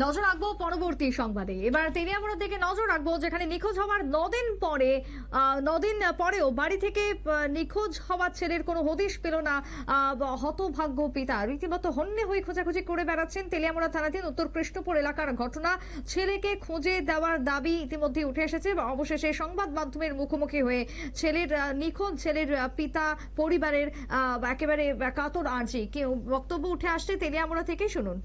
নজর রাখবো পরবর্তী সংবাদে। এবার তেলিয়ামুড়ার দিকে নজর রাখবো, যেখানে নিখোঁজ হওয়ার 9 দিন পরে 9 দিন পরেও বাড়ি থেকে নিখোঁজ হওয়া ছেলের কোনো হদিশ পেল না হতভাগ্য পিতা। রীতিমতো হন্যে হয়ে খোঁজাখুঁজি করে বেড়াচ্ছেন। তেলিয়ামুড়া থানাধীন উত্তর কৃষ্ণপুর এলাকার ঘটনা। ছেলেকে খুঁজে দেওয়ার দাবি ইতিমধ্যে উঠে এসেছে। অবশেষে সংবাদ মাধ্যমের মুখোমুখি হয়ে ছেলের নিখোঁজ ছেলের পিতা পরিবারের একেবারে কাতর আর্জি কেউ বক্তব্য উঠে আসছে তেলিয়ামুড়া থেকে, শুনুন।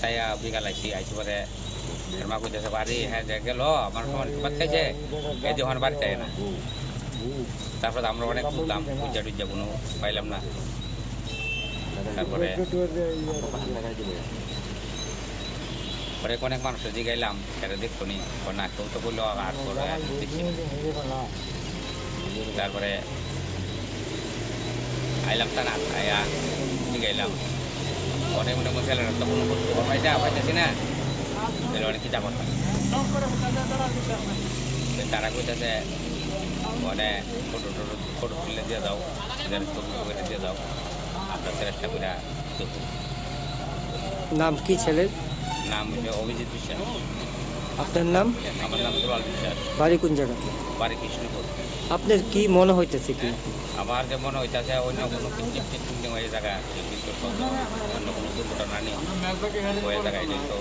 saya bikin lagi aja pada rumah aku jasa bari jaga lo আমার সময় বাদ খাইছে এই যে হন বাড়ি চাই না তারপরে আমরা অনেক খুঁজলাম পূজা টুজা কোনো পাইলাম না তারপরে পরে অনেক মানুষের জিগাইলাম সেটা দেখতো নি না কেউ তো বললো আর পরে দেখছি তারপরে আইলাম তা না আয়া জিগাইলাম অনেক মনে মনে গেলেন তো কোনো খবর পাইতেছি না অনেক কি যাবো তারা কইতেছে মানে ফটো তুলে দিয়ে দাও ছবি করে দিয়ে দাও আমরা চেষ্টা করে দেখব। নাম কি ছেলের? নাম হচ্ছে অভিজিৎ বিশ্বাস। আপনার নাম? আমার নাম দুলাল বিশ্বাস। বাড়ি কোন জায়গাতে? বাড়ি কৃষ্ণপুর। আপনার কি মনে হইতেছে? কি আমার যে মনে হইতেছে অন্য কোনো ওই জায়গা কিন্তু অন্য কোনো দুর্ঘটনা নেই ওই জায়গায় কিন্তু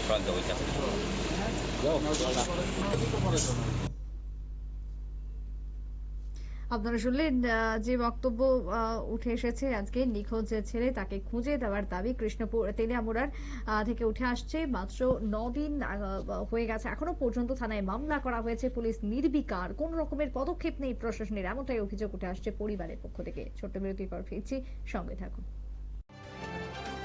সন্দেহ হইতেছে। আপনারা শুনলেন যে বক্তব্য উঠে এসেছে। আজকে নিখোঁজ যে ছেলে তাকে খুঁজে দেওয়ার দাবি কৃষ্ণপুর তেলিয়ামুড়ার থেকে উঠে আসছে। মাত্র 9 দিন হয়ে গেছে, এখনো পর্যন্ত থানায় মামলা করা হয়েছে। পুলিশ নির্বিকার, কোন রকমের পদক্ষেপ নেই প্রশাসনের, এমনটাই অভিযোগ উঠে আসছে পরিবারের পক্ষ থেকে। ছোট্ট বিরতির পর ফিরছি, সঙ্গে থাকুন।